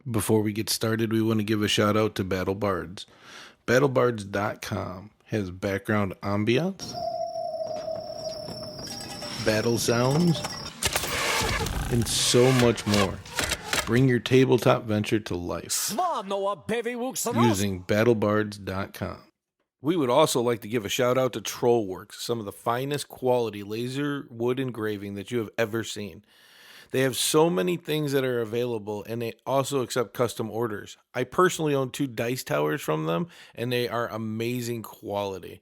Before we get started, we want to give a shout out to BattleBards. BattleBards.com has background ambiance, battle sounds, and so much more. Bring your tabletop venture to life using BattleBards.com. We would also like to give a shout out to Trollworks, some of the finest quality laser wood engraving that you have ever seen. They have so many things that are available, and they also accept custom orders. I personally own 2 dice towers from them, and they are amazing quality.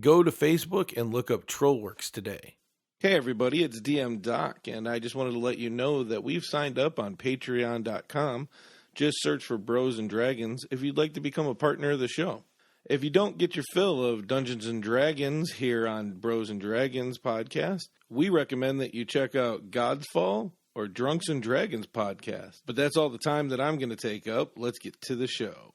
Go to Facebook and look up Trollworks today. Hey everybody, it's DM Doc, and I just wanted to let you know that we've signed up on Patreon.com. Just search for Bros and Dragons if you'd like to become a partner of the show. If you don't get your fill of Dungeons and Dragons here on Bros and Dragons podcast, we recommend that you check out God's Fall or Drunks and Dragons podcast. But that's all the time that I'm going to take up. Let's get to the show.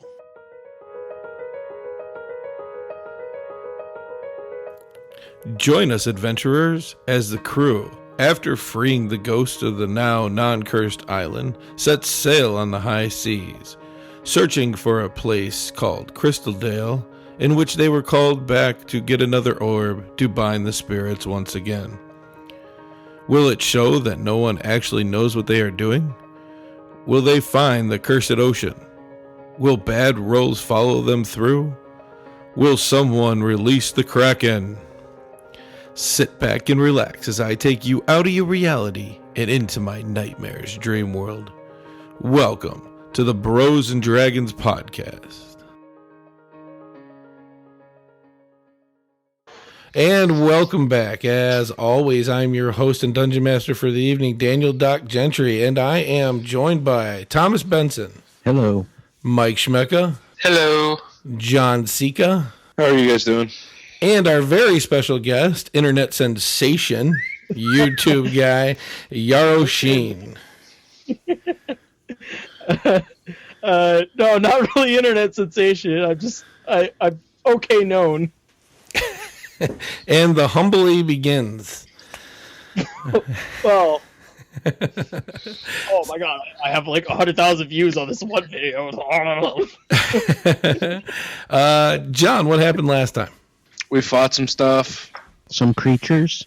Join us, adventurers, as the crew, after freeing the ghost of the now non-cursed island, sets sail on the high seas, searching for a place called Crystaldale, in which they were called back to get another orb to bind the spirits once again. Will it show that no one actually knows what they are doing? Will they find the cursed ocean? Will bad rolls follow them through? Will someone release the Kraken? Sit back and relax as I take you out of your reality and into my nightmare's dream world. Welcome to the Bros and Dragons podcast. And welcome back. As always, I'm your host and Dungeon Master for the evening, Daniel Doc Gentry, and I am joined by Thomas Benson. Hello. Mike Schmecka. Hello. John Sika. How are you guys doing? And our very special guest, internet sensation, YouTube guy, Yarrow Sheen. No, not really internet sensation. I'm okay known. And the humbly begins. Well, oh my god, I have like 100,000 views on this one video. John, what happened last time? We fought some stuff. Some creatures.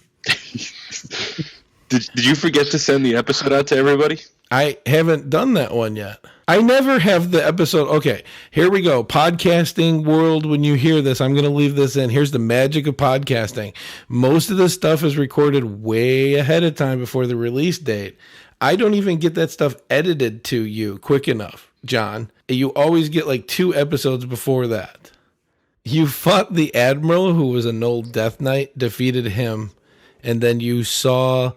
Did you forget to send the episode out to everybody? I haven't done that one yet. I never have the episode. Okay, here we go. Podcasting world, when you hear this, I'm going to leave this in. Here's the magic of podcasting. Most of this stuff is recorded way ahead of time before the release date. I don't even get that stuff edited to you quick enough, John. You always get like 2 episodes before that. You fought the Admiral, who was an old Death Knight, defeated him, and then you saw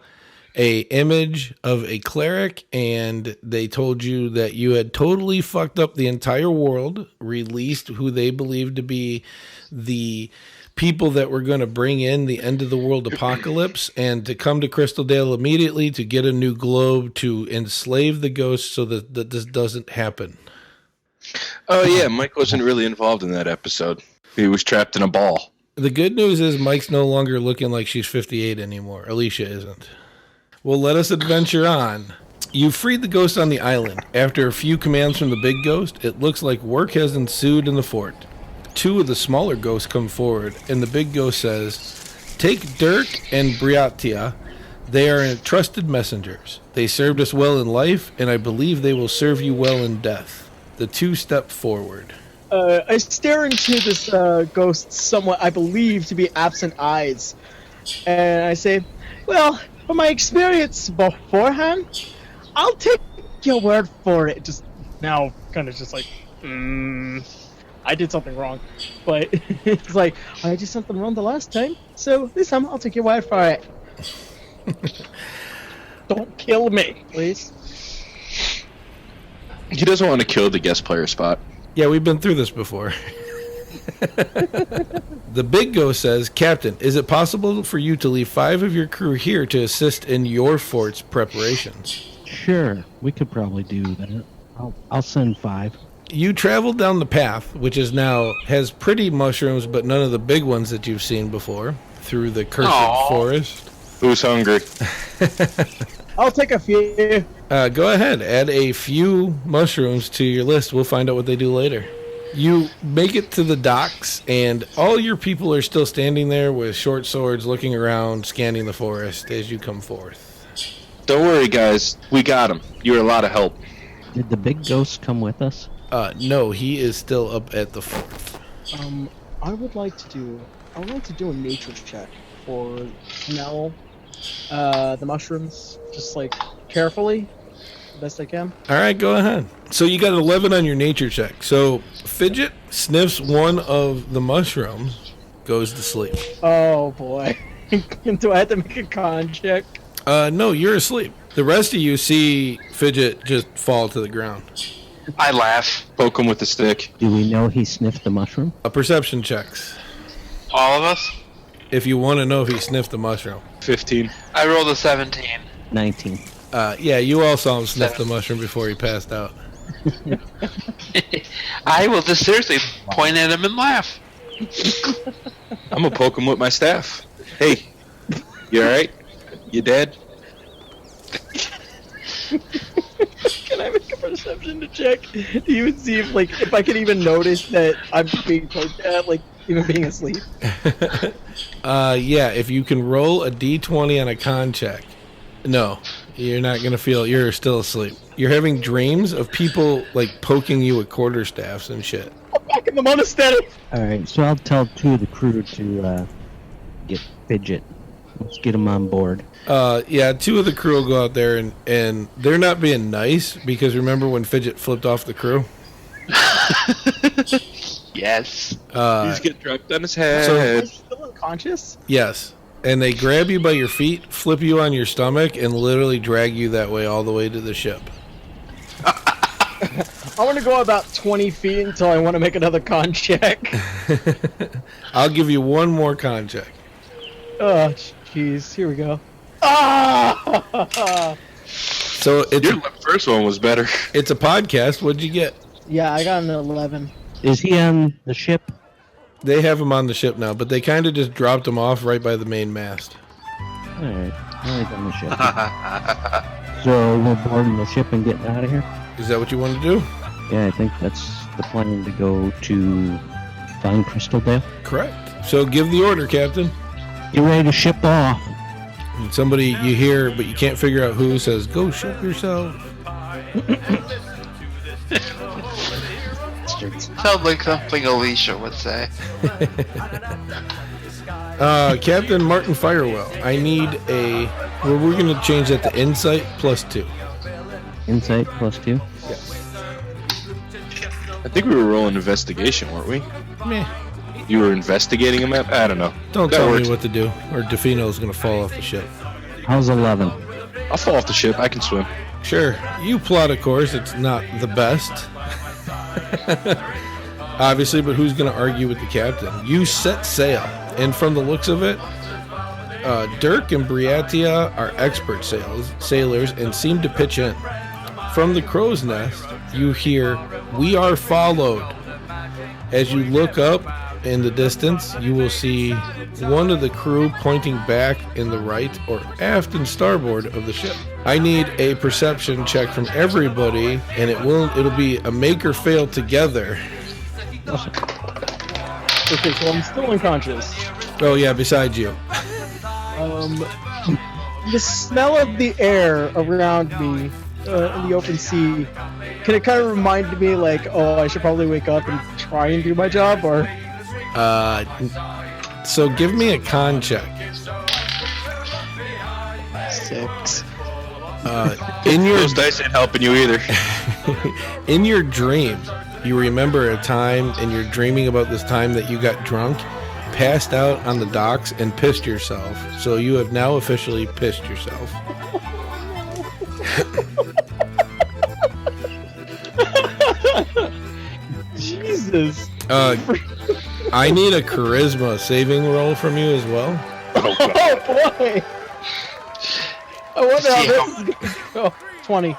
a image of a cleric, and they told you that you had totally fucked up the entire world, released who they believed to be the people that were going to bring in the end of the world apocalypse, and to come to Crystaldale immediately to get a new globe to enslave the ghosts so that this doesn't happen. Oh yeah, Mike wasn't really involved in that episode. He was trapped in a ball. The good news is Mike's no longer looking like she's 58 anymore. Alicia isn't. Well, let us adventure on. You freed the ghost on the island. After a few commands from the big ghost, it looks like work has ensued in the fort. 2 of the smaller ghosts come forward, and the big ghost says, "Take Dirk and Briatia. They are trusted messengers. They served us well in life, and I believe they will serve you well in death." The 2 step forward. I stare into this ghost's somewhat, I believe, to be absent eyes. And I say, well, from my experience beforehand, I'll take your word for it. Just now, kind of just like, I did something wrong. But it's like, I did something wrong the last time, so this time I'll take your word for it. Don't kill me, please. He doesn't want to kill the guest player spot. Yeah, we've been through this before. The big ghost says, "Captain, is it possible for you to leave 5 of your crew here to assist in your fort's preparations?" Sure, we could probably do that. I'll send 5. You travel down the path, which is now has pretty mushrooms, but none of the big ones that you've seen before, through the cursed forest. Who's hungry? I'll take a few. Go ahead. Add a few mushrooms to your list. We'll find out what they do later. You make it to the docks, and all your people are still standing there with short swords, looking around, scanning the forest as you come forth. Don't worry, guys. We got him. You're a lot of help. Did the big ghost come with us? No, he is still up at the fort. I would like to do a nature check for smell the mushrooms, just like carefully, the best I can. All right, go ahead. So you got 11 on your nature check. So Fidget sniffs one of the mushrooms, goes to sleep. Oh boy. Do I have to make a con check? No, you're asleep. The rest of you see Fidget just fall to the ground. I laugh. Poke him with the stick. Do we know he sniffed the mushroom? Perception checks. All of us? If you want to know if he sniffed the mushroom. 15. I rolled a 17. 19. Yeah, you all saw him sniff the mushroom before he passed out. I will just seriously point at him and laugh. I'm gonna poke him with my staff. Hey, you alright? You dead? Can I make a perception check to even see if I can even notice that I'm being poked at, like even being asleep? Yeah, if you can roll a d20 on a con check. No, you're not gonna feel. You're still asleep. You're having dreams of people like poking you with quarterstaffs and shit. I'm back in the monastery. Alright, so I'll tell two of the crew to get Fidget. Let's get him on board. Yeah, two of the crew will go out there and they're not being nice because remember when Fidget flipped off the crew? Yes. He's getting dropped on his head. Are you still unconscious? Yes. And they grab you by your feet, flip you on your stomach, and literally drag you that way all the way to the ship. I want to go about 20 feet until I want to make another con check. I'll give you one more con check. Oh, jeez. Here we go. Ah! So Your first one was better. it's a podcast. What'd you get? Yeah, I got an 11. Is he on the ship? They have him on the ship now, but they kind of just dropped him off right by the main mast. Alright, now he's on the ship. So we're boarding the ship and getting out of here? Is that what you want to do? Yeah, I think that's the plan, to go to find Crystal Dale. Correct. So give the order, Captain. Get ready to ship off. And somebody you hear, but you can't figure out who, says, "Go ship yourself." Sounds like something Alicia would say. Captain Martin Firewell, I need a... Well, we're going to change that to Insight +2. Insight +2. I think we were rolling investigation, weren't we? Meh. You were investigating him? I don't know. Don't That tell works. me what to do, or Defino's going to fall off the ship. How's 11? I'll fall off the ship. I can swim. Sure, you plot a course. It's not the best. Obviously, but who's going to argue with the captain? You set sail, and from the looks of it, Dirk and Briatia are expert sailors and seem to pitch in. From the crow's nest, you hear, "We are followed." As you look up in the distance, you will see one of the crew pointing back in the right or aft and starboard of the ship. I need a perception check from everybody, and it'll be a make or fail together. Okay, so I'm still unconscious. Oh yeah, besides you. The smell of the air around me in the open sea, can it kind of remind me like, oh, I should probably wake up and try and do my job, or? So give me a con check. 6. In your Those dice ain't helping you either. in your dream, you remember a time, and you're dreaming about this time that you got drunk, passed out on the docks, and pissed yourself. So you have now officially pissed yourself. Jesus. I need a charisma saving roll from you as well. Oh boy. I wonder how this is going to go. 20.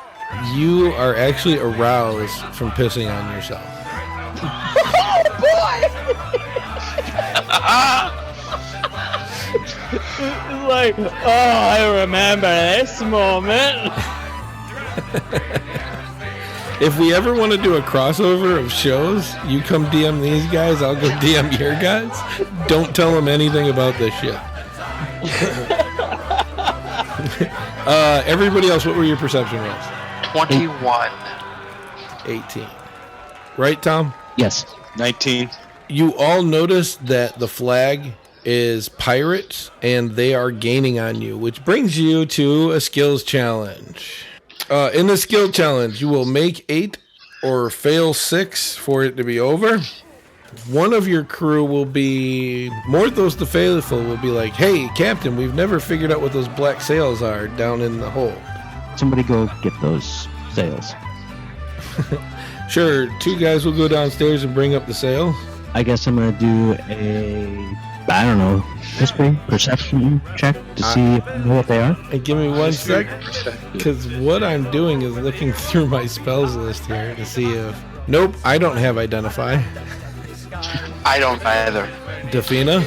You are actually aroused from pissing on yourself. Oh boy! It's like, oh, I remember this moment. If we ever want to do a crossover of shows, you come DM these guys, I'll go DM your guys. Don't tell them anything about this shit. Everybody else, what were your perception rolls? 21. 18. Right, Tom? Yes. 19. You all notice that the flag is pirates, and they are gaining on you, which brings you to a skills challenge. In the skill challenge, you will make 8 or fail 6 for it to be over. One of your crew will be, Morthos the Faithful will be like, hey, Captain, we've never figured out what those black sails are down in the hold. Somebody go get those sails. Sure, 2 guys will go downstairs and bring up the sails. I guess I'm gonna do I don't know, history, perception check to see if I know what they are. And give me 1 sec, because what I'm doing is looking through my spells list here to see if... Nope, I don't have Identify. I don't either. Dafina?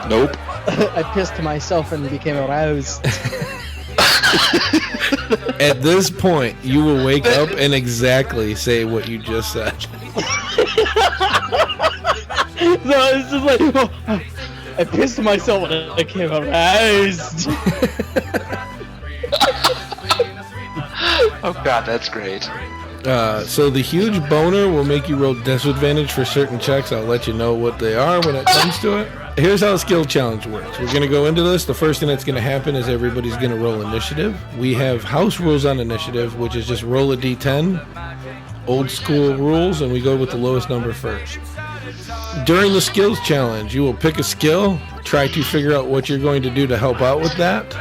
Nope. I pissed myself and became aroused. At this point, you will wake up and exactly say what you just said. So it's just like, oh, I pissed myself when I became aroused. Oh god, that's great. So the huge boner will make you roll disadvantage for certain checks. I'll let you know what they are when it comes to it. Here's how a skill challenge works. We're going to go into this. The first thing that's going to happen is everybody's going to roll initiative. We have house rules on initiative, which is just roll a d10, old school rules, and we go with the lowest number first. During the skills challenge, you will pick a skill, try to figure out what you're going to do to help out with that.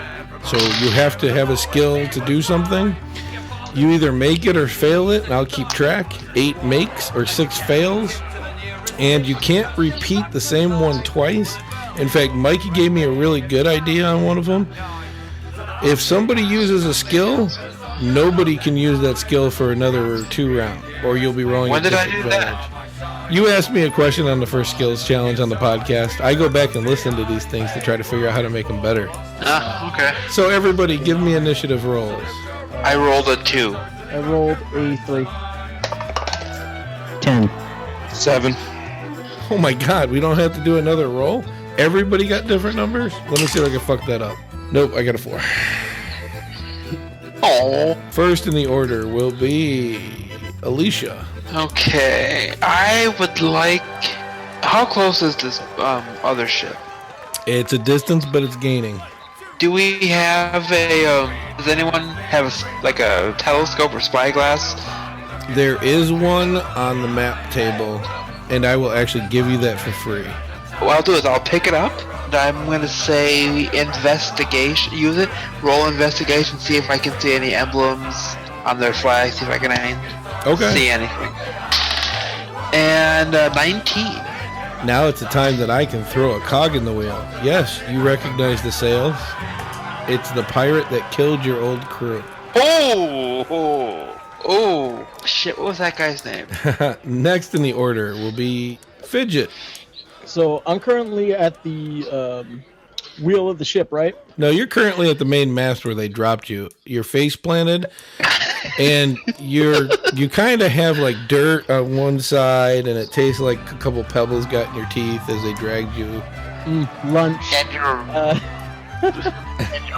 So you have to have a skill to do something. You either make it or fail it, and I'll keep track. 8 makes or 6 fails. And you can't repeat the same one twice. In fact, Mikey gave me a really good idea on one of them. If somebody uses a skill, nobody can use that skill for another 2 rounds, or you'll be rolling When a did I do disadvantage. You asked me a question on the first skills challenge on the podcast. I go back and listen to these things to try to figure out how to make them better. Okay. So everybody, give me initiative rolls. I rolled a 2. I rolled a 3. 10. 7. Oh my god, we don't have to do another roll? Everybody got different numbers? Let me see if I can fuck that up. Nope, I got a 4. Oh. First in the order will be Alicia. Okay. I would like... How close is this other ship? It's a distance, but it's gaining. Do we have a... does anyone have a telescope or spyglass? There is one on the map table, and I will actually give you that for free. What I'll do is I'll pick it up, and I'm going to say investigation. Use it. Roll investigation. See if I can see any emblems on their flag. See if I can see anything. And 19. Now it's the time that I can throw a cog in the wheel. Yes, you recognize the sails. It's the pirate that killed your old crew. Oh, shit, what was that guy's name? Next in the order will be Fidget. So I'm currently at the wheel of the ship, right? No, you're currently at the main mast where they dropped you. You're face planted, and you kind of have like dirt on one side, and it tastes like a couple pebbles got in your teeth as they dragged you. Lunch. And you're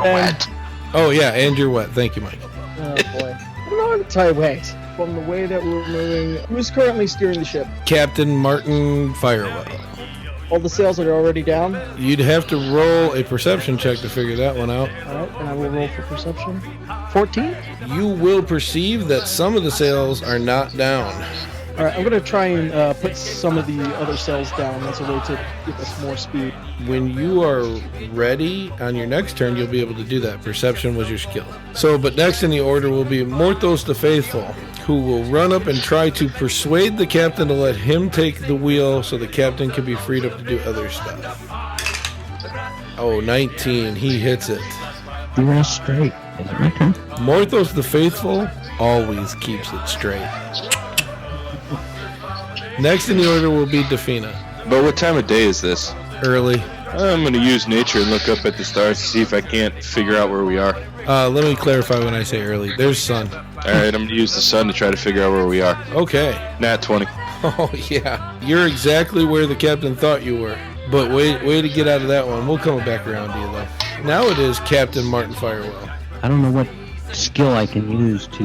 wet. Oh yeah, and you're wet. Thank you, Mike. Oh boy. I don't know how to tell you. Wait. From the way that we're moving, who's currently steering the ship? Captain Martin Firewell. All the sails are already down. You'd have to roll a perception check to figure that one out. Alright, and I will roll for perception. 14? You will perceive that some of the sails are not down. Alright, I'm going to try and put some of the other sails down as a way to give us more speed. When you are ready on your next turn, you'll be able to do that. Perception was your skill. But next in the order will be Morthos the Faithful, who will run up and try to persuade the captain to let him take the wheel so the captain can be freed up to do other stuff. Oh, 19. He hits it. You are straight. Is it my turn? Morthos the Faithful always keeps it straight. Next in the order will be Dafina. But what time of day is this? Early. I'm going to use nature and look up at the stars to see if I can't figure out where we are. Let me clarify when I say early. There's sun. All right, I'm going to use the sun to try to figure out where we are. Okay. Nat 20. Oh, yeah. You're exactly where the captain thought you were. But way to get out of that one. We'll come back around to you, though. Now it is Captain Martin Firewell. I don't know what skill I can use to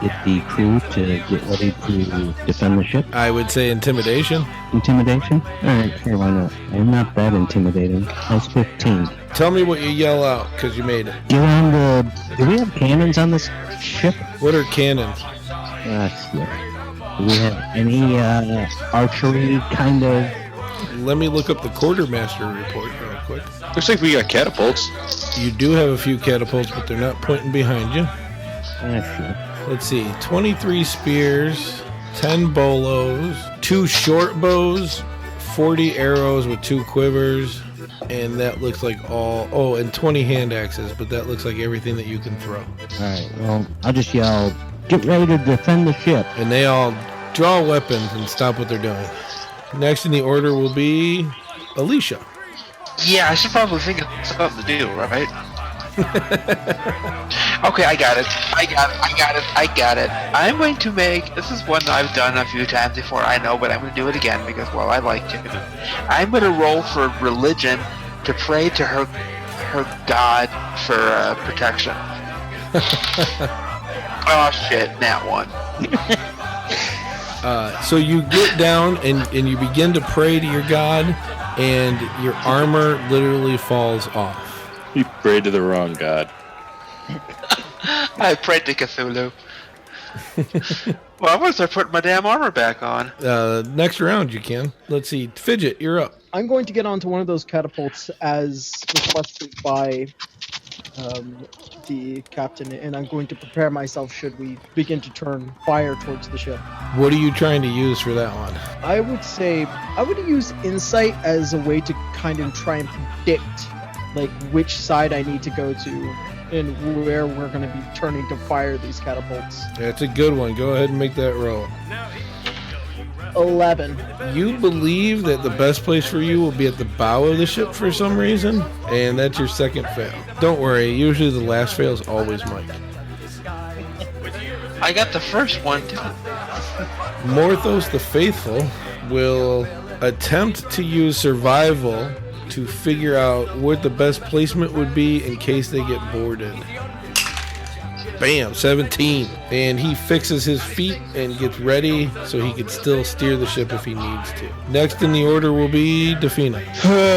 get the crew to get ready to defend the ship. I would say intimidation. Intimidation? Alright, sure, why not? I'm not that intimidating. That's 15. Tell me what you yell out, because you made it. Get on the... Do we have cannons on this ship? What are cannons? Shit. Do we have any archery kind of... Let me look up the quartermaster report real quick. Looks like we got catapults. You do have a few catapults, but they're not pointing behind you. Shit. Let's see. 23 spears, 10 bolos, 2 short bows, 40 arrows with 2 quivers, and that looks like all... Oh, and 20 hand axes, but that looks like everything that you can throw. Alright, well, I'll just yell, get ready to defend the ship. And they all draw weapons and stop what they're doing. Next in the order will be Alicia. Yeah, I should probably think of something to do, right? Okay, I got it. I'm going to make... This is one I've done a few times before, I know, but I'm going to do it again because, well, I like to. I'm going to roll for religion to pray to her god for protection. Oh, shit, that one. So you get down and you begin to pray to your god, and your armor literally falls off. You prayed to the wrong god. I prayed to Cthulhu. Well, I'm going to start putting my damn armor back on. Next round you can. Let's see. Fidget, you're up. I'm going to get onto one of those catapults as requested by the captain, and I'm going to prepare myself should we begin to turn fire towards the ship. What are you trying to use for that one? I would say I would use insight as a way to kind of try and predict like which side I need to go to and where we're going to be turning to fire these catapults. That's a good one. Go ahead and make that roll. 11. You believe that the best place for you will be at the bow of the ship for some reason, and that's your second fail. Don't worry, usually the last fail is always Mike. I got the first one, too. Morthos the Faithful will attempt to use survival to figure out what the best placement would be in case they get boarded. Bam, 17. And he fixes his feet and gets ready so he can still steer the ship if he needs to. Next in the order will be Defina.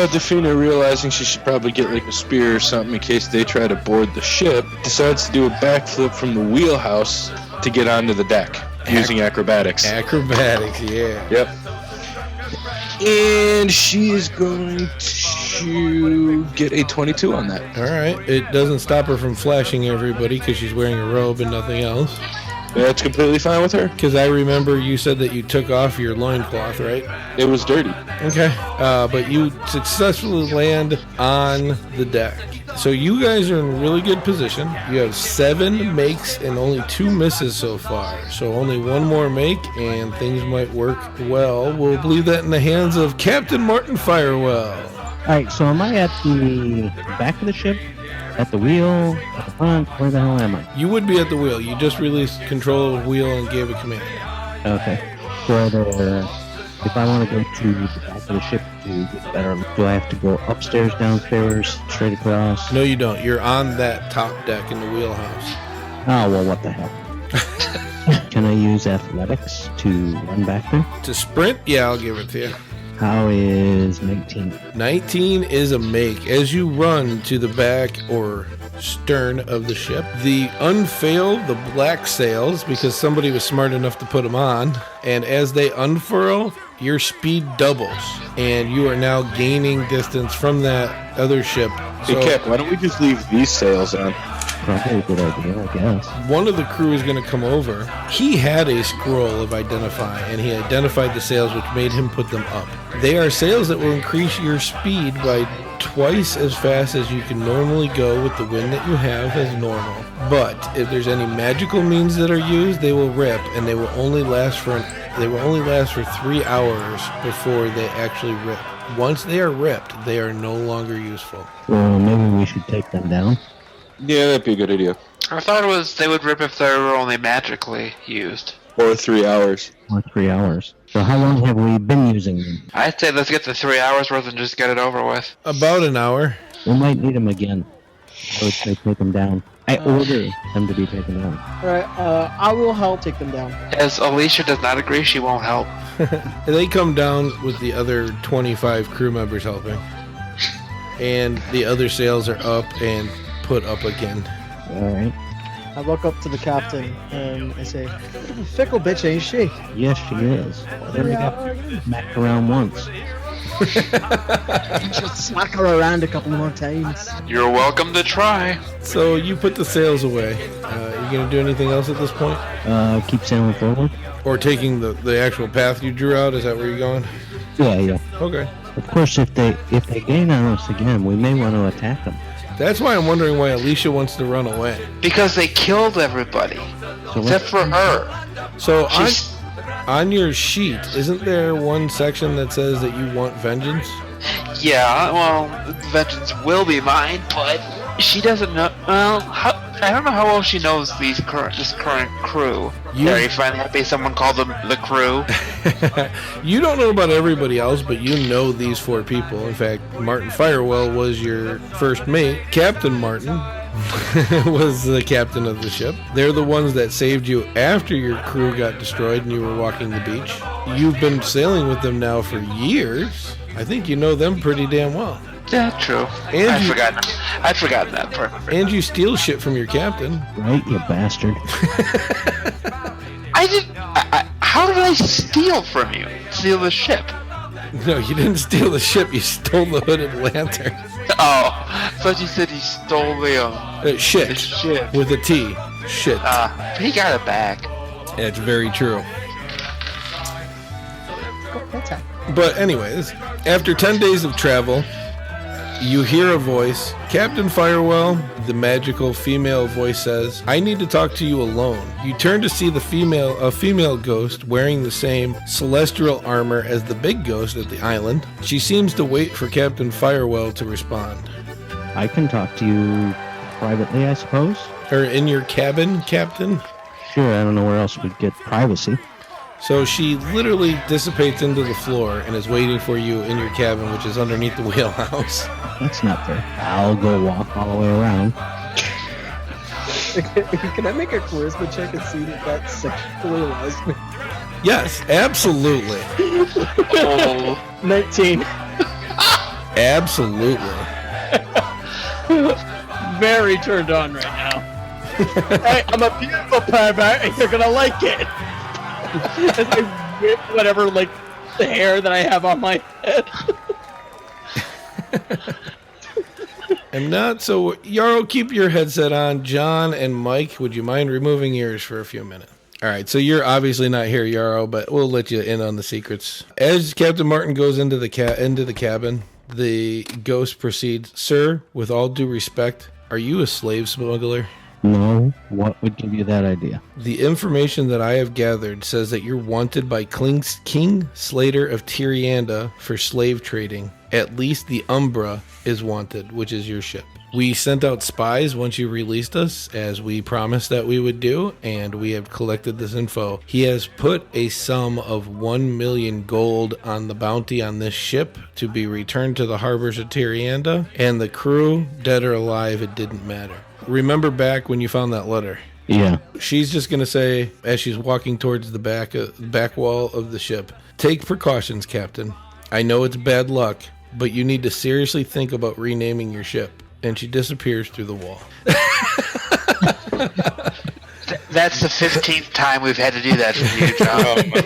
Defina, realizing she should probably get like a spear or something in case they try to board the ship, decides to do a backflip from the wheelhouse to get onto the deck using acrobatics. Acrobatics, yeah. Yep. And she is going to get a 22 on that. All right. It doesn't stop her from flashing everybody because she's wearing a robe and nothing else. That's completely fine with her. Because I remember you said that you took off your loincloth, right? It was dirty. Okay. But you successfully land on the deck. So you guys are in a really good position. You have 7 makes and only 2 misses so far. So only one more make and things might work well. We'll leave that in the hands of Captain Martin Firewell. Alright, so am I at the back of the ship? At the wheel? At the front? Where the hell am I? You would be at the wheel. You just released control of the wheel and gave a command. Okay. So if I want to go to the back of the ship to get better, do I have to go upstairs, downstairs, straight across? No, you don't. You're on that top deck in the wheelhouse. Oh, well, what the hell. Can I use athletics to run back there? To sprint? Yeah, I'll give it to you. How is 19? 19 is a make. As you run to the back or stern of the ship, the unfurl the black sails because somebody was smart enough to put them on, and as they unfurl, your speed doubles, and you are now gaining distance from that other ship. Hey, Cap, why don't we just leave these sails on? Probably a good idea, I guess. One of the crew is going to come over. He had a scroll of identify, and he identified the sails, which made him put them up. They are sails that will increase your speed by twice as fast as you can normally go with the wind that you have as normal. But if there's any magical means that are used, they will rip, and they will only last for 3 hours before they actually rip. Once they are ripped, they are no longer useful. Well, maybe we should take them down. Yeah, that'd be a good idea. I thought it was they would rip if they were only magically used. Or 3 hours. Or 3 hours. So how long have we been using them? I'd say let's get the 3 hours worth and just get it over with. About an hour. We might need them again. I would say take them down. I order them to be taken down. Alright, I will help take them down. As Alicia does not agree, she won't help. They come down with the other 25 crew members helping. And the other sails are up and put up again. Alright. I walk up to the captain and I say, fickle bitch, ain't she? Yes, she is. Then we got smacked around once. Just smack her around a couple more times. You're welcome to try. So you put the sails away. You gonna do anything else at this point? Keep sailing forward? Or taking the actual path you drew out? Is that where you're going? Yeah. Okay. Of course, if they gain on us again, we may want to attack them. That's why I'm wondering why Alicia wants to run away. Because they killed everybody. So Except for her. So She's... on your sheet, isn't there one section that says that you want vengeance? Yeah, well, vengeance will be mine, but she doesn't know. Well, I don't know how well she knows this current crew. Very finally happy someone called them the crew. You don't know about everybody else, but you know these 4 people. In fact, Martin Firewell was your first mate. Captain Martin was the captain of the ship. They're the ones that saved you after your crew got destroyed and you were walking the beach. You've been sailing with them now for years. I think you know them pretty damn well. Yeah, true. And I'd forgotten that part. And you steal shit from your captain. Right, you bastard. How did I steal from you? Steal the ship? No, you didn't steal the ship. You stole the hooded lantern. Oh, I thought you said he stole the shit. The ship. With a T. Shit. He got it back. It's very true. But anyways, after 10 days of travel, you hear a voice. Captain Firewell, the magical female voice says, I need to talk to you alone. You turn to see a female ghost wearing the same celestial armor as the big ghost at the island. She seems to wait for Captain Firewell to respond. I can talk to you privately, I suppose? Or in your cabin, Captain? Sure, I don't know where else we'd get privacy. So she literally dissipates into the floor and is waiting for you in your cabin, which is underneath the wheelhouse. That's not fair. I'll go walk all the way around. Can I make a charisma check and see if that sexually allows me? Yes, absolutely. 19. Absolutely. Very turned on right now. Hey, I'm a beautiful pervert and you're gonna like it. As I whip whatever, like, the hair that I have on my head. I'm not so... Yarrow, keep your headset on. John and Mike, would you mind removing yours for a few minutes? All right, so you're obviously not here, Yarrow, but we'll let you in on the secrets. As Captain Martin goes into the cabin, the ghost proceeds, Sir, with all due respect, are you a slave smuggler? No, what would give you that idea? The information that I have gathered says that you're wanted by King Slater of Tyrianda for slave trading. At least the Umbra is wanted, which is your ship. We sent out spies once you released us, as we promised that we would do, and we have collected this info. He has put a sum of 1 million gold on the bounty on this ship to be returned to the harbors of Tyrianda, and the crew, dead or alive, it didn't matter. Remember back when you found that letter? Yeah. She's just going to say, as she's walking towards the back wall of the ship, take precautions, Captain. I know it's bad luck, but you need to seriously think about renaming your ship. And she disappears through the wall. That's the 15th time we've had to do that for you, John. Oh, my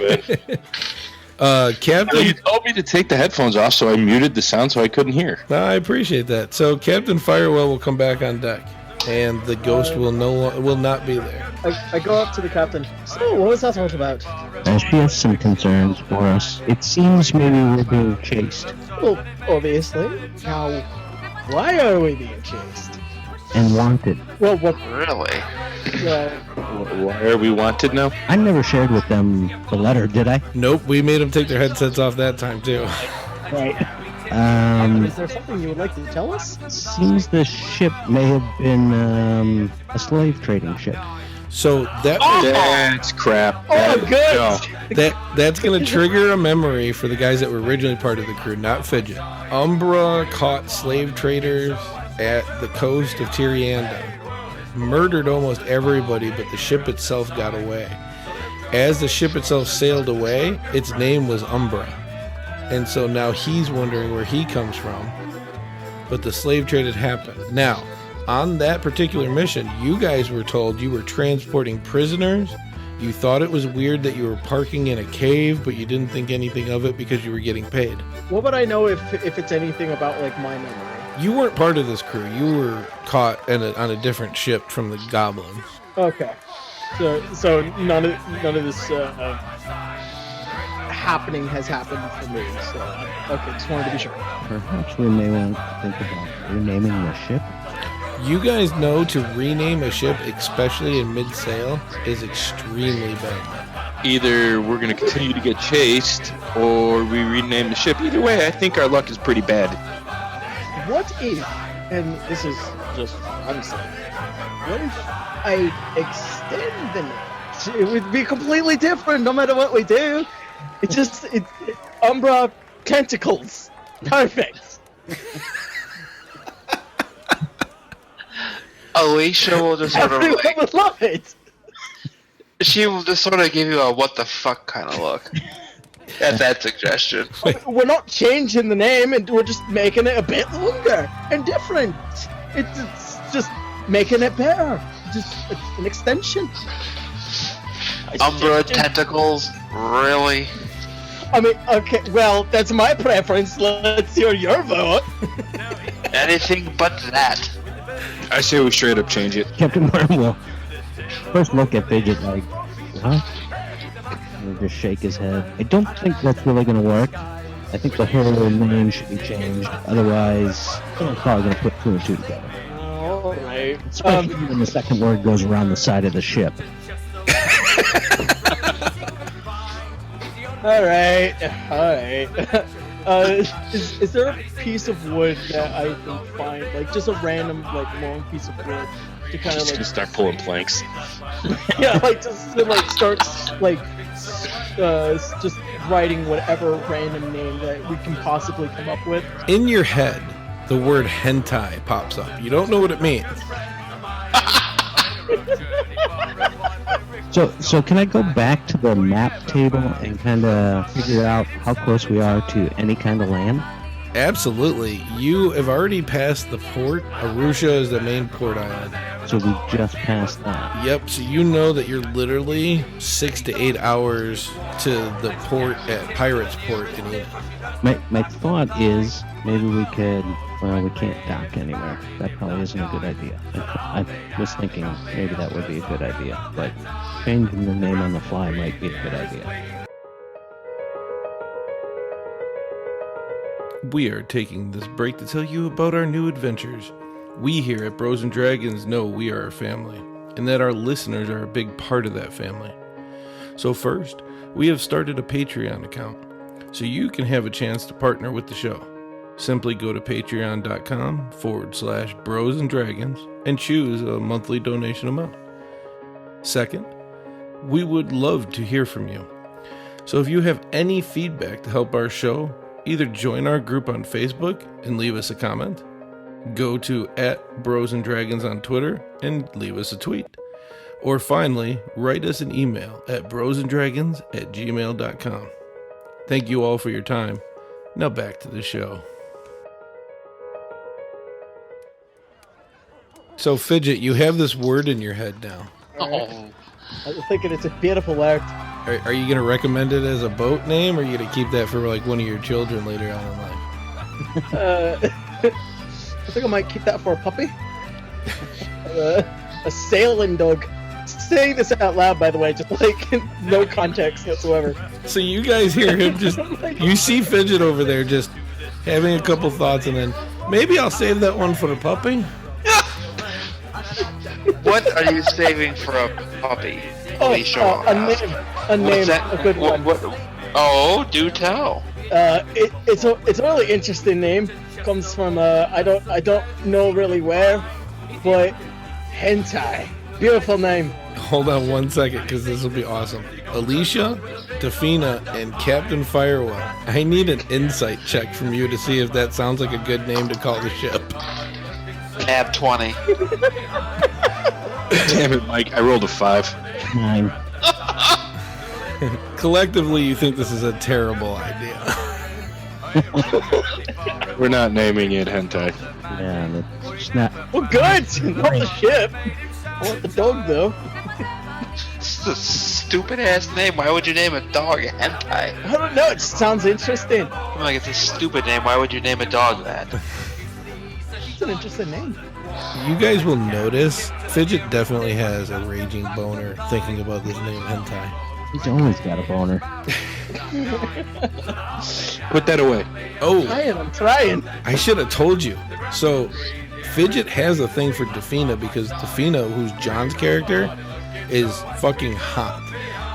bad. Captain... You told me to take the headphones off, so I muted the sound so I couldn't hear. I appreciate that. So Captain Firewell will come back on deck, and the ghost will not be there. I go up to the captain. So, what was that all about? She has some concerns for us. It seems maybe we're being chased. Well, obviously. Now, why are we being chased? And wanted. Well, what? Really? Why are we wanted now? I never shared with them the letter, did I? Nope, we made them take their headsets off that time, too. Right. Is there something you would like to tell us? Seems the ship may have been a slave trading ship. So that's crap. That's gonna trigger a memory for the guys that were originally part of the crew, not Fidget. Umbra caught slave traders at the coast of Tirianda, murdered almost everybody, but the ship itself got away. As the ship itself sailed away, its name was Umbra, and so now he's wondering where he comes from. But the slave trade had happened. Now, on that particular mission, you guys were told you were transporting prisoners. You thought it was weird that you were parking in a cave, but you didn't think anything of it because you were getting paid. What would I know if it's anything about like my memory? You weren't part of this crew. You were caught on a different ship from the goblins. Okay, so none of this happening has happened for me. So okay, just wanted to be sure. Perhaps we may want to think about renaming the ship. You guys know to rename a ship, especially in mid-sail, is extremely bad. Either we're going to continue to get chased, or we rename the ship. Either way, I think our luck is pretty bad. What if, and this is just, I'm saying, what if I extend the name? It would be completely different no matter what we do. It's Umbra Tentacles. Perfect. Alicia will just sort of Everyone would love it. She will just sort of give you a what the fuck kind of look at that suggestion. We're not changing the name, and we're just making it a bit longer and different. It's just making it better. Just an extension. Umbra Tentacles? Really? I mean, okay, well, that's my preference. Let's hear your vote. Anything but that. I say we straight up change it. Captain Wormwell first look at Fidget like, what? He'll just shake his head. I don't think that's really going to work. I think the whole name should be changed. Otherwise, I'm probably going to put 2 and 2 together. Alright. Especially when the second word goes around the side of the ship. Alright. Is there a piece of wood that I can find, like just a random, like long piece of wood to kind of Just like gonna start pulling planks. yeah, like just to, like start like just writing whatever random name that we can possibly come up with. In your head, the word hentai pops up. You don't know what it means. So can I go back to the map table and kind of figure out how close we are to any kind of land? Absolutely. You have already passed the port. Arusha is the main port island. So we just passed that. Yep, so you know that you're literally 6 to 8 hours to the port at Pirates Port in Eden. My thought is maybe we could, well, we can't dock anywhere. That probably isn't a good idea. I was thinking maybe that would be a good idea, but changing the name on the fly might be a good idea. We are taking this break to tell you about our new adventures. We here at Bros and Dragons know we are a family, and that our listeners are a big part of that family. So first, we have started a Patreon account, so you can have a chance to partner with the show. Simply go to patreon.com/Bros and Dragons and choose a monthly donation amount. Second, we would love to hear from you. So if you have any feedback to help our show, either join our group on Facebook and leave us a comment, go to @BrosandDragons on Twitter and leave us a tweet, or finally, write us an email at brosanddragons@gmail.com. Thank you all for your time. Now back to the show. So Fidget, you have this word in your head now. Oh. I'm thinking it's a beautiful word. Are you going to recommend it as a boat name, or are you going to keep that for like one of your children later on in life? I think I might keep that for a puppy. A sailing dog. Saying this out loud, by the way, just like no context whatsoever. So you guys hear him just, you see Fidget over there just having a couple thoughts, and then maybe I'll save that one for a puppy. What are you saving for a puppy? A name, What's that? a good one. Oh, do tell. It's a really interesting name. Comes from I don't know really where, but hentai. Beautiful name. Hold on 1 second, because this will be awesome. Alicia, Tafina, and Captain Firewell. I need an insight check from you to see if that sounds like a good name to call the ship. Nab 20. Damn it, Mike. I rolled a 5. 9. Collectively, you think this is a terrible idea. We're not naming it hentai. Yeah, that's not. Well, good. Not the ship. I want the dog though. This is a stupid ass name. Why would you name a dog hentai? I don't know. It just sounds interesting. I'm like, it's a stupid name. Why would you name a dog that? It's an interesting name. You guys will notice Fidget definitely has a raging boner thinking about this name hentai. He's always got a boner. Put that away. Oh, I'm trying. I should have told you. So, Fidget has a thing for Tafina because Tafina, who's John's character, is fucking hot.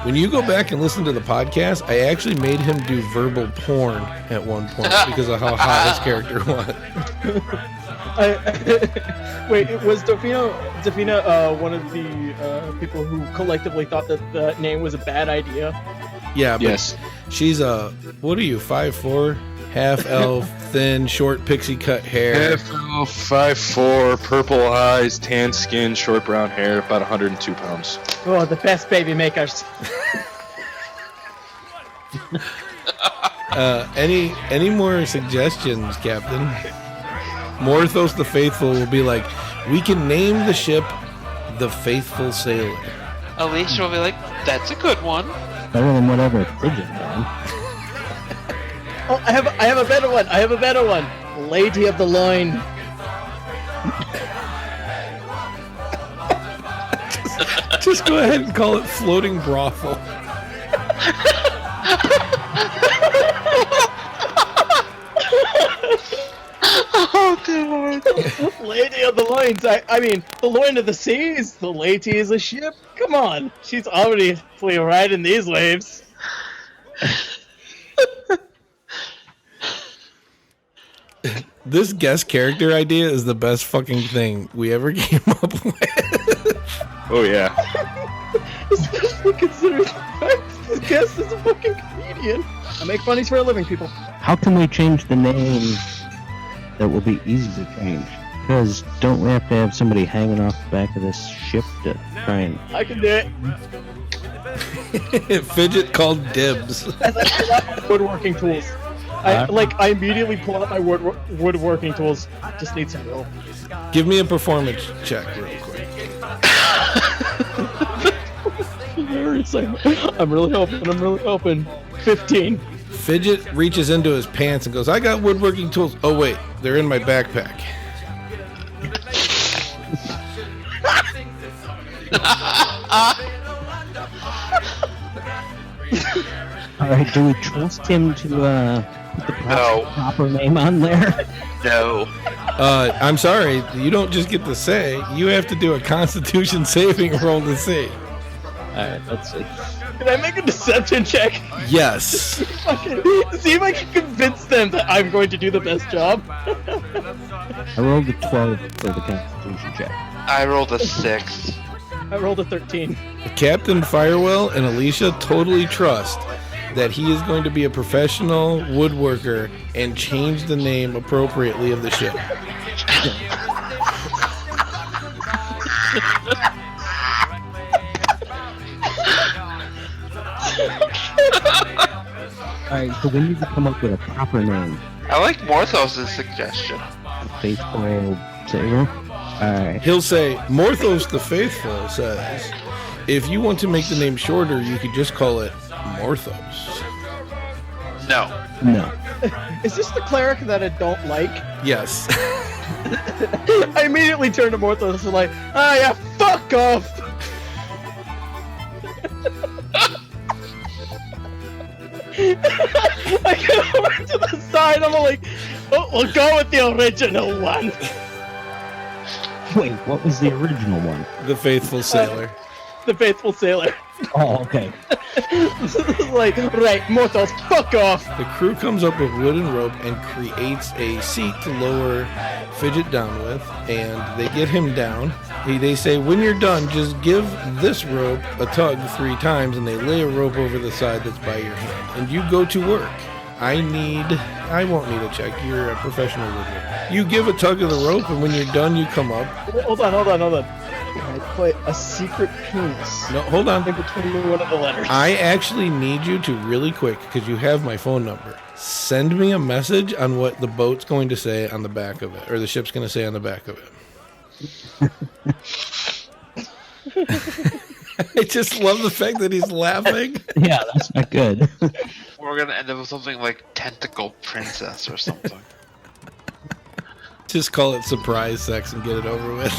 When you go back and listen to the podcast, I actually made him do verbal porn at one point because of how hot his character was. Wait, was Dafina one of the people who collectively thought that the name was a bad idea? Yeah, but Yes. she's what are you, 5'4", half elf, thin, short pixie cut hair. 5'4", purple eyes, tan skin, short brown hair, about 102 pounds. Oh, the best baby makers. Any more suggestions, Captain? Morthos the Faithful will be like, we can name the ship the Faithful Sailor. Alicia will be like, that's a good one. Better than whatever Fidget man. Oh, I have a better one. I have a better one. Lady of the Loin. Just go ahead and call it Floating Brothel. Oh, dear Lord. Lady of the Loins. I mean, the loin of the seas. The lady is a ship. Come on. She's already riding these waves. This guest character idea is the best fucking thing we ever came up with. Oh, yeah. Especially considering the fact this guest is a fucking comedian. I make funnies for a living, people. How can we change the name that will be easy to change? Because don't we have to have somebody hanging off the back of this ship to try and... I can do it. Fidget called dibs. As I pull out my woodworking tools. I immediately pull out my woodworking tools. Just need some rope. Give me a performance check real quick. I'm really hoping. 15. Fidget reaches into his pants and goes, I got woodworking tools. Oh wait, they're in my backpack. Alright, do we trust him to put the proper name on there? No. I'm sorry, you don't just get to say, you have to do a Constitution saving roll to see. Alright, let's see. Can I make a deception check? Yes. See if I can convince them that I'm going to do the best job. I rolled a 12 for the Constitution check. I rolled a 6. I rolled a 13. Captain Firewell and Alicia totally trust that he is going to be a professional woodworker and change the name appropriately of the ship. Alright, so we need to come up with a proper name. I like Morthos' suggestion. Faithful Sailor? Alright. He'll say, Morthos the Faithful says, if you want to make the name shorter, you could just call it Morthos. No. No. Is this the cleric that I don't like? Yes. I immediately turn to Morthos and like, yeah, fuck off! I get over to the side, I'm like, oh, we'll go with the original one. Wait, what was the original one? The Faithful Sailor. the faithful sailor. Oh, okay. Like, right, mortals, fuck off. The crew comes up with wood and rope and creates a seat to lower Fidget down with, and they get him down. They say, when you're done, just give this rope a tug 3 times, and they lay a rope over the side that's by your hand. And you go to work. I won't need a check. You're a professional woodworker. You give a tug of the rope, and when you're done, you come up. Hold on. I put a secret penis. No, hold on. In between one of the letters. I actually need you to really quick, because you have my phone number. Send me a message on what the boat's going to say on the back of it, or the ship's going to say on the back of it. I just love the fact that he's laughing. Yeah, that's not good. We're gonna end up with something like Tentacle Princess or something. Just call it surprise sex and get it over with.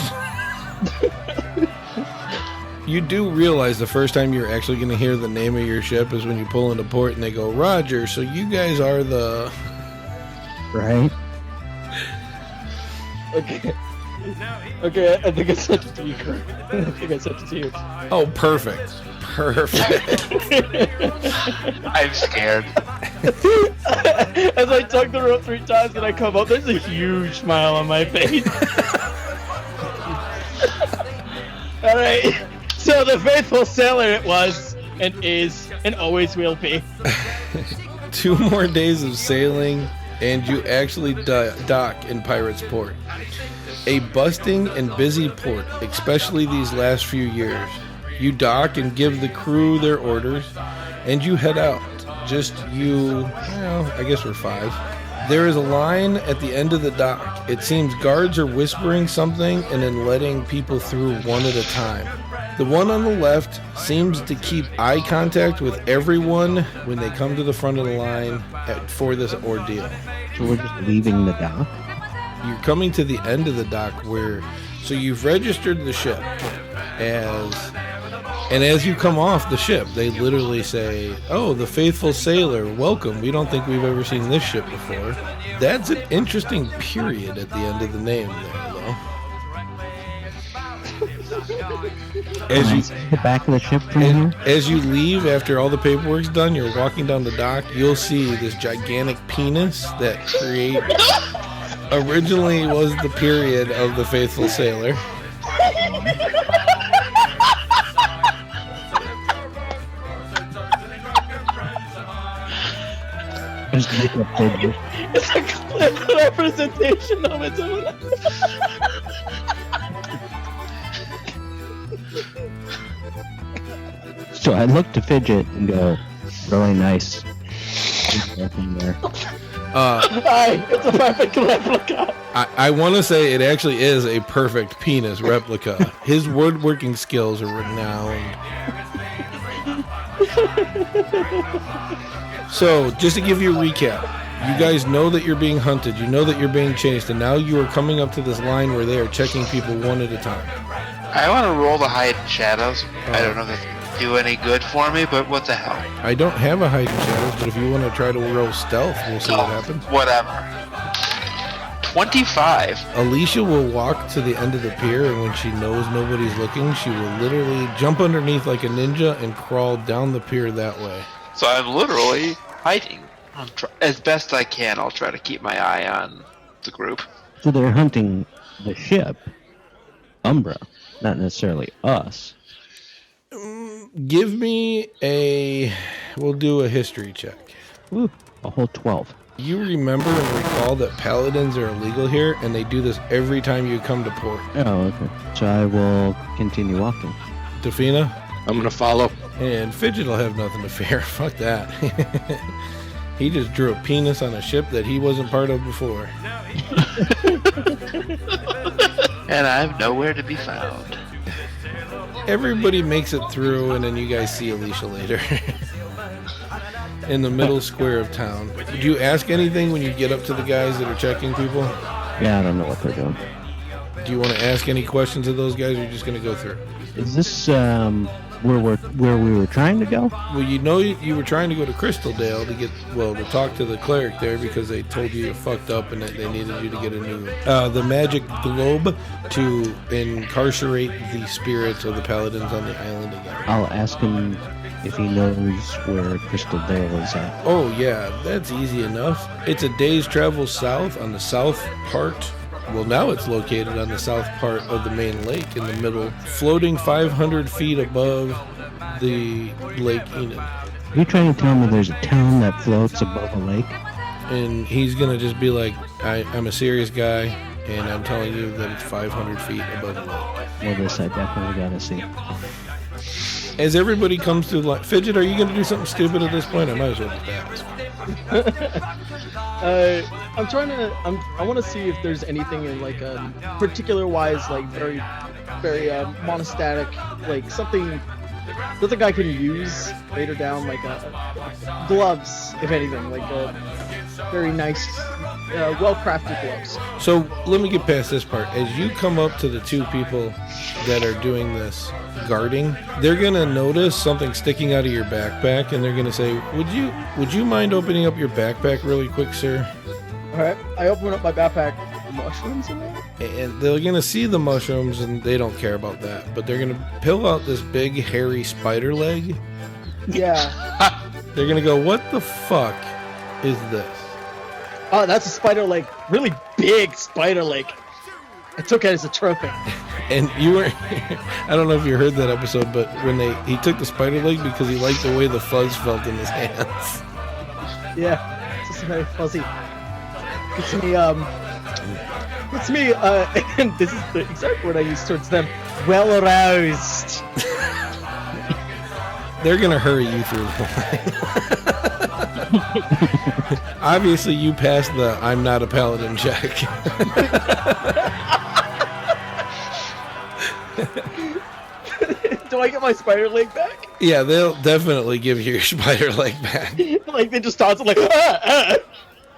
You do realize the first time you're actually going to hear the name of your ship is when you pull into port and they go, Roger, so you guys are the... Right? Okay, I think I sent it to you, Kurt. I think I sent it to you. Oh, perfect. I'm scared. As I tug the rope 3 times and I come up, there's a huge smile on my face. Alright, so the faithful sailor it was, and is, and always will be. 2 more days of sailing, and you actually dock in Pirates Port. A bustling and busy port, especially these last few years. You dock and give the crew their orders, and you head out. Just you, well, I guess we're 5. There is a line at the end of the dock. It seems guards are whispering something and then letting people through one at a time. The one on the left seems to keep eye contact with everyone when they come to the front of the line for this ordeal. So we're just leaving the dock? You're coming to the end of the dock so you've registered the ship as you come off the ship, they literally say, oh, the faithful sailor, welcome. We don't think we've ever seen this ship before. That's an interesting period at the end of the name there, though. As you the back of the ship from here? As you leave, after all the paperwork's done, you're walking down the dock, you'll see this gigantic penis that originally was the period of the faithful sailor. It's a clip representation of it. So I look to Fidget and go, really nice. There. Hi, it's a perfect replica. I want to say it actually is a perfect penis replica. His woodworking skills are renowned. So, just to give you a recap, you guys know that you're being hunted, you know that you're being chased, and now you are coming up to this line where they are checking people one at a time. I want to roll the hide in shadows. I don't know if that's do any good for me, but what the hell? I don't have a hide in shadows, but if you want to try to roll stealth, we'll see what happens. Whatever. 25. Alicia will walk to the end of the pier, and when she knows nobody's looking, she will literally jump underneath like a ninja and crawl down the pier that way. So I'm literally hiding. As best I can, I'll try to keep my eye on the group. So they're hunting the ship, Umbra, not necessarily us. Give me we'll do a history check. Ooh, a whole 12. You remember and recall that paladins are illegal here, and they do this every time you come to port. Oh, okay. So I will continue walking. Tafina? I'm going to follow. And Fidget will have nothing to fear. Fuck that. He just drew a penis on a ship that he wasn't part of before. And I'm nowhere to be found. Everybody makes it through, and then you guys see Alicia later. In the middle square of town. Did you ask anything when you get up to the guys that are checking people? Yeah, I don't know what they're doing. Do you want to ask any questions of those guys, or are you just going to go through? Is this where we were trying to go? Well, you were trying to go to Crystaldale to talk to the cleric there because they told you fucked up and that they needed you to get a new the magic globe to incarcerate the spirits of the paladins on the island again. I'll ask him if he knows where Crystaldale is at. Oh yeah, that's easy enough. It's a day's travel south on the south part. Well, now it's located on the south part of the main lake in the middle, floating 500 feet above the Lake Enid. Are you trying to tell me there's a town that floats above a lake? And he's going to just be like, I'm a serious guy, and I'm telling you that it's 500 feet above the lake. Well, this I definitely got to see. As everybody comes to the Fidget, are you going to do something stupid at this point? I might as well just ask. I want to see if there's anything in like particular wise, like very monastic, like something that the guy can use later down, like gloves, if anything, like very nice, well-crafted gloves. So let me get past this part. As you come up to the two people that are doing this guarding, they're gonna notice something sticking out of your backpack, and they're gonna say, "Would you mind opening up your backpack really quick, sir?" All right, I open up my backpack. Mushrooms in there? And they're gonna see the mushrooms, and they don't care about that. But they're gonna pull out this big hairy spider leg. Yeah. They're gonna go, "What the fuck is this?" Oh, that's a spider leg. Really big spider leg. I took it as a trophy. And you were, I don't know if you heard that episode, but when he took the spider leg because he liked the way the fuzz felt in his hands. Yeah, it's just very fuzzy. It's me, and this is the exact word I use towards them, well aroused. They're gonna hurry you through the line. Obviously, you passed the "I'm not a paladin" check. Do I get my spider leg back? Yeah, they'll definitely give you your spider leg back. Like they just toss it like, ah.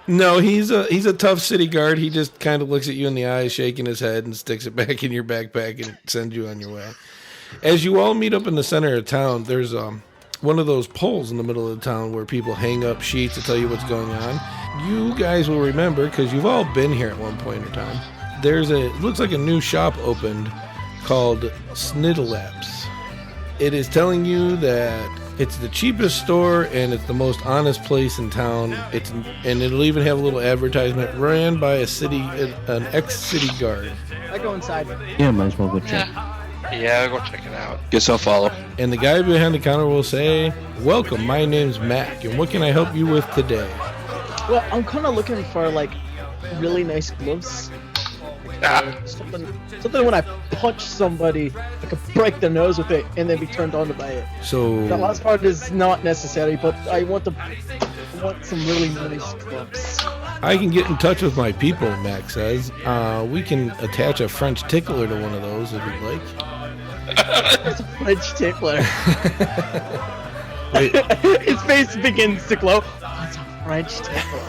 No, he's a tough city guard. He just kind of looks at you in the eyes, shaking his head, and sticks it back in your backpack and sends you on your way. As you all meet up in the center of town, there's one of those poles in the middle of the town where people hang up sheets to tell you what's going on. You guys will remember, because you've all been here at one point in time, it looks like a new shop opened called Sniddlelaps. It is telling you that it's the cheapest store and it's the most honest place in town. And it'll even have a little advertisement ran by an ex-city guard. I go inside. Yeah, might as well go check. Yeah, I'll go check it out. Guess I'll follow. And the guy behind the counter will say, "Welcome, my name's Mac, and what can I help you with today?" Well, I'm kind of looking for like really nice gloves. Something when I punch somebody, I could break their nose with it and then be turned on by it. So The last part is not necessary, but I want some really nice gloves. I can get in touch with my people, Mac says. We can attach a French tickler to one of those if you'd like. It's a French tickler. Wait. His face begins to glow. Oh, it's a French tickler.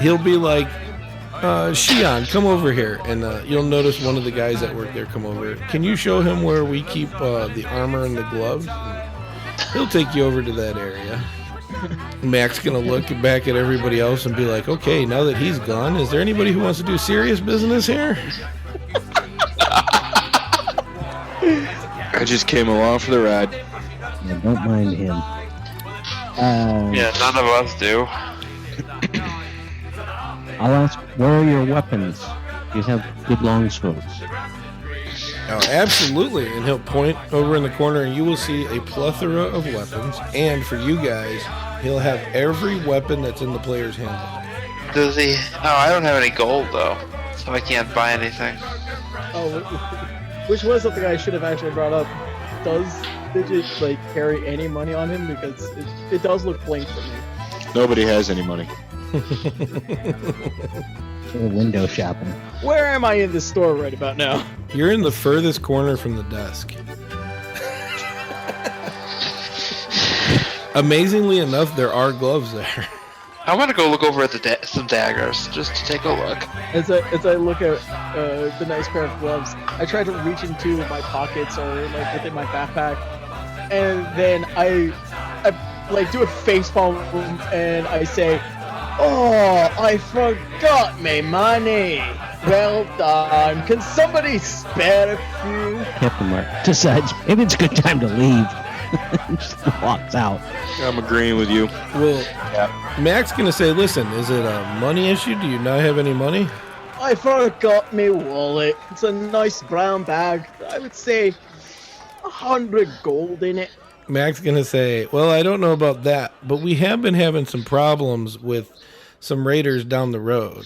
He'll be like, Shion, come over here. And you'll notice one of the guys that work there come over. Can you show him where we keep the armor and the gloves? And he'll take you over to that area. Mac's gonna look back at everybody else and be like, okay, now that he's gone, is there anybody who wants to do serious business here? I just came along for the ride. Yeah, don't mind him. Yeah, none of us do. I'll ask, where are your weapons? You have good long swords. Oh, absolutely. And he'll point over in the corner and you will see a plethora of weapons. And for you guys, he'll have every weapon that's in the player's handbook. Does he? Oh, I don't have any gold though, so I can't buy anything. Oh, which was something I should have actually brought up. Does Fidget carry any money on him? Because it does look blank for me. Nobody has any money. Window shopping. Where am I in this store right about now? You're in the furthest corner from the desk. Amazingly enough, there are gloves there. I want to go look over at some daggers, just to take a look. As I look at the nice pair of gloves, I try to reach into my pockets or like within my backpack, and then I like do a facepalm and I say, "Oh, I forgot my money. Well done. Can somebody spare a few?" Captain Mark decides maybe it's a good time to leave. Just walks out. I'm agreeing with you. Well, Mac's going to say, listen, is it a money issue? Do you not have any money? I forgot my wallet. It's a nice brown bag. I would say 100 gold in it. Mac's going to say, well, I don't know about that, but we have been having some problems with some raiders down the road.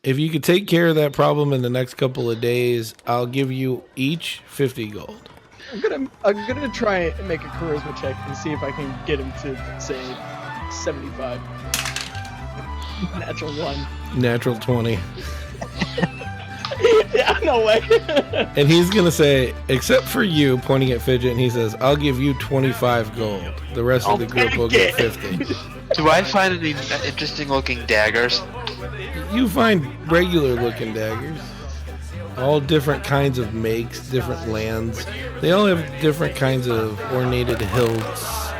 If you could take care of that problem in the next couple of days, I'll give you each 50 gold. I'm gonna try and make a charisma check and see if I can get him to say 75. Natural 1. Natural 20. Yeah, no way. And he's going to say, except for you, pointing at Fidget, and he says, I'll give you 25 gold. The rest of the group will get 50. Do I find any interesting looking daggers? You find regular looking daggers. All different kinds of makes, different lands. They all have different kinds of ornated hilts,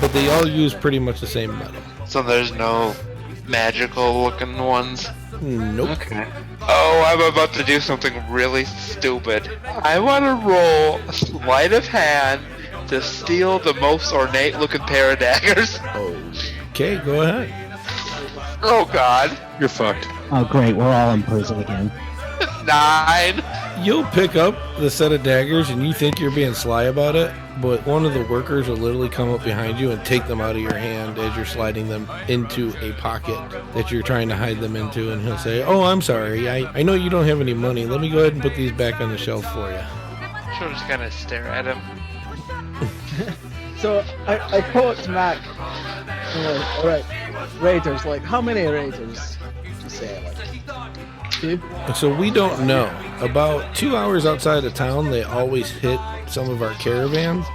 but they all use pretty much the same metal. So there's no magical looking ones? Nope. Okay. Oh, I'm about to do something really stupid. I want to roll sleight of hand to steal the most ornate looking pair of daggers. Okay, go ahead. Oh god. You're fucked. Oh, great. We're all in prison again. 9. You'll pick up the set of daggers and you think you're being sly about it, but one of the workers will literally come up behind you and take them out of your hand as you're sliding them into a pocket that you're trying to hide them into, and he'll say, oh, I'm sorry, I know you don't have any money, let me go ahead and put these back on the shelf for you. Sure, just kind of stare at him. So I call it to Mac. Alright, raiders, like how many raiders would you say? Like 2? So we don't know. About 2 hours outside of town, they always hit some of our caravans,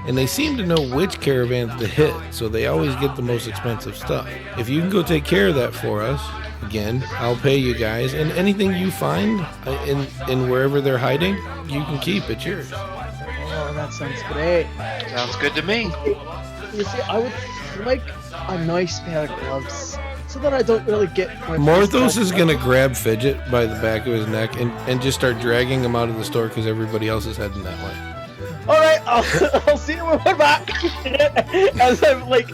and they seem to know which caravans to hit, so they always get the most expensive stuff. If you can go take care of that for us, again, I'll pay you guys, and anything you find in wherever they're hiding, you can keep. It's yours. Oh, that sounds great. Sounds good to me. You see, I would like a nice pair of gloves so that I don't really get... Morthos is going to grab Fidget by the back of his neck and just start dragging him out of the store because everybody else is heading that way. Alright, I'll see you when we're back. As I'm like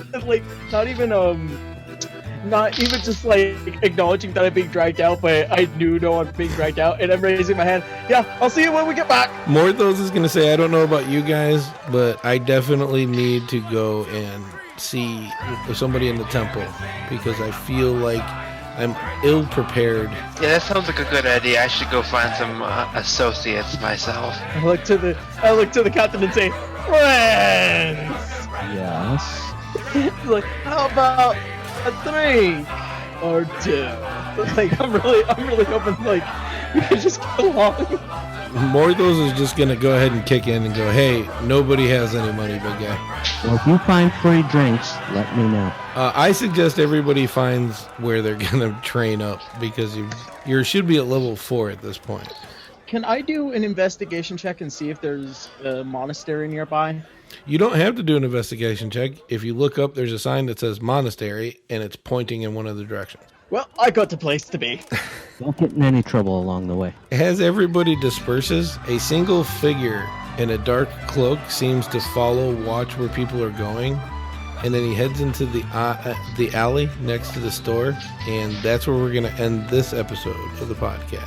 not even just like acknowledging that I'm being dragged out, but I do know I'm being dragged out, and I'm raising my hand. Yeah, I'll see you when we get back. Morthos is going to say, I don't know about you guys, but I definitely need to go and see somebody in the temple because I feel like I'm ill prepared. Yeah, that sounds like a good idea. I should go find some associates myself. I look to the captain and say, friends. Yes. Like, how about a 3 or 2? Like, I'm really hoping like we can just get along. Morthos is just gonna go ahead and kick in and go, hey, nobody has any money, big guy. Well, if you find free drinks, let me know. I suggest everybody finds where they're gonna train up because you should be at level 4 at this point. Can I do an investigation check and see if there's a monastery nearby? You don't have to do an investigation check. If you look up, there's a sign that says monastery, and it's pointing in one of the directions. Well, I got the place to be. Don't get in any trouble along the way. As everybody disperses, a single figure in a dark cloak seems to watch where people are going, and then he heads into the alley next to the store, and that's where we're going to end this episode of the podcast.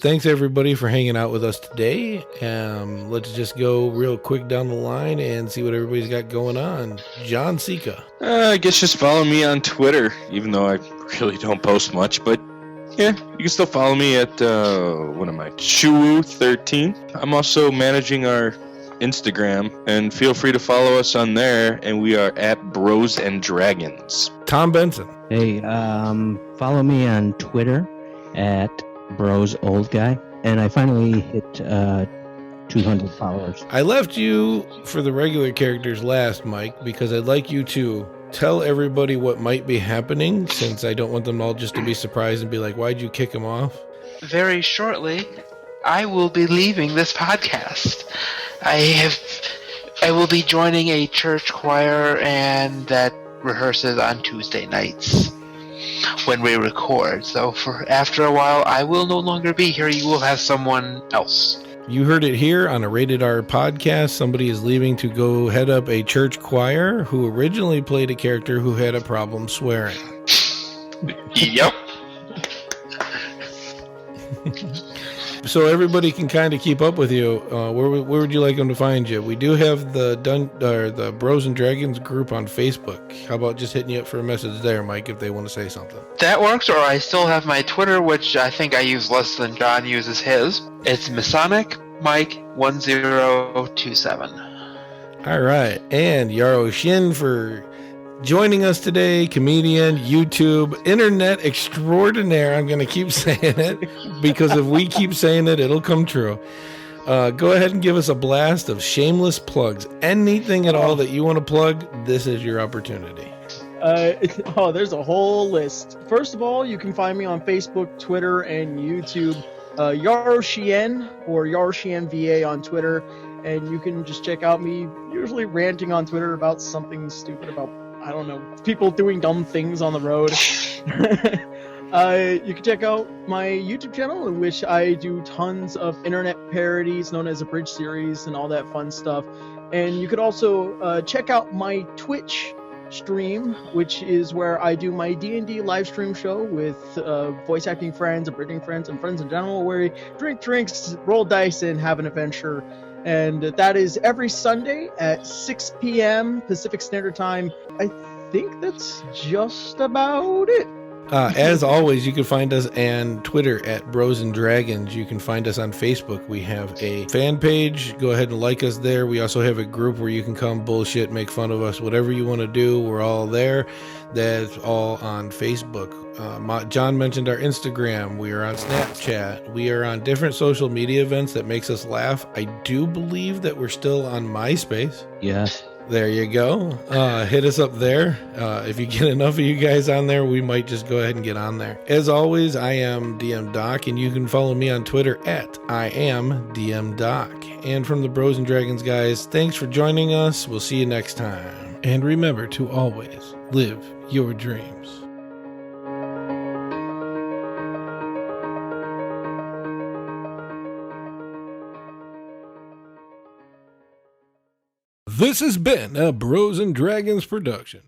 Thanks, everybody, for hanging out with us today. Let's just go real quick down the line and see what everybody's got going on. John Sika. I guess just follow me on Twitter, even though I really don't post much. But yeah, you can still follow me at, Shuwu13. I'm also managing our Instagram, and feel free to follow us on there. And we are at Bros and Dragons. Tom Benson. Hey, follow me on Twitter at Bros Old Guy, and I finally hit 200 followers. I left you for the regular characters last, Mike, because I'd like you to tell everybody what might be happening, since I don't want them all just to be surprised and be like, why'd you kick him off? Very shortly, I will be leaving this podcast. I will be joining a church choir, and that rehearses on Tuesday nights when we record. So after a while, I will no longer be here. You will have someone else. You heard it here on a Rated R podcast. Somebody is leaving to go head up a church choir who originally played a character who had a problem swearing. Yep. So everybody can kind of keep up with you. Where would you like them to find you? We do have the Bros and Dragons group on Facebook. How about just hitting you up for a message there, Mike, if they want to say something? That works, or I still have my Twitter, which I think I use less than John uses his. It's Masonic Mike 1027. All right, and Yaro Shin for joining us today, comedian, YouTube, internet extraordinaire. I'm going to keep saying it because if we keep saying it, it'll come true. Go ahead and give us a blast of shameless plugs. Anything at all that you want to plug, this is your opportunity. There's a whole list. First of all, you can find me on Facebook, Twitter, and YouTube. Yaro Shien or Yaro Shien VA on Twitter. And you can just check out me usually ranting on Twitter about something stupid about, I don't know, people doing dumb things on the road. You can check out my YouTube channel, in which I do tons of internet parodies known as a Bridge Series and all that fun stuff. And you could also check out my Twitch stream, which is where I do my D&D live stream show with voice acting friends, abridging friends, and friends in general, where we drink drinks, roll dice, and have an adventure. And that is every Sunday at 6 p.m. Pacific Standard Time. I think that's just about it. As always, you can find us on Twitter at Bros and Dragons. You can find us on Facebook. We have a fan page. Go ahead and like us there. We also have a group where you can come bullshit, make fun of us, whatever you want to do. We're all there. That's all on Facebook. John mentioned our Instagram. We are on Snapchat. We are on different social media events that makes us laugh. I do believe that we're still on MySpace. Yes. There you go. Hit us up there. If you get enough of you guys on there, we might just go ahead and get on there. As always, I am DM Doc, and you can follow me on Twitter at I am DM Doc. And from the Bros and Dragons guys, thanks for joining us. We'll see you next time. And remember to always live your dreams. This has been a Bros and Dragons production.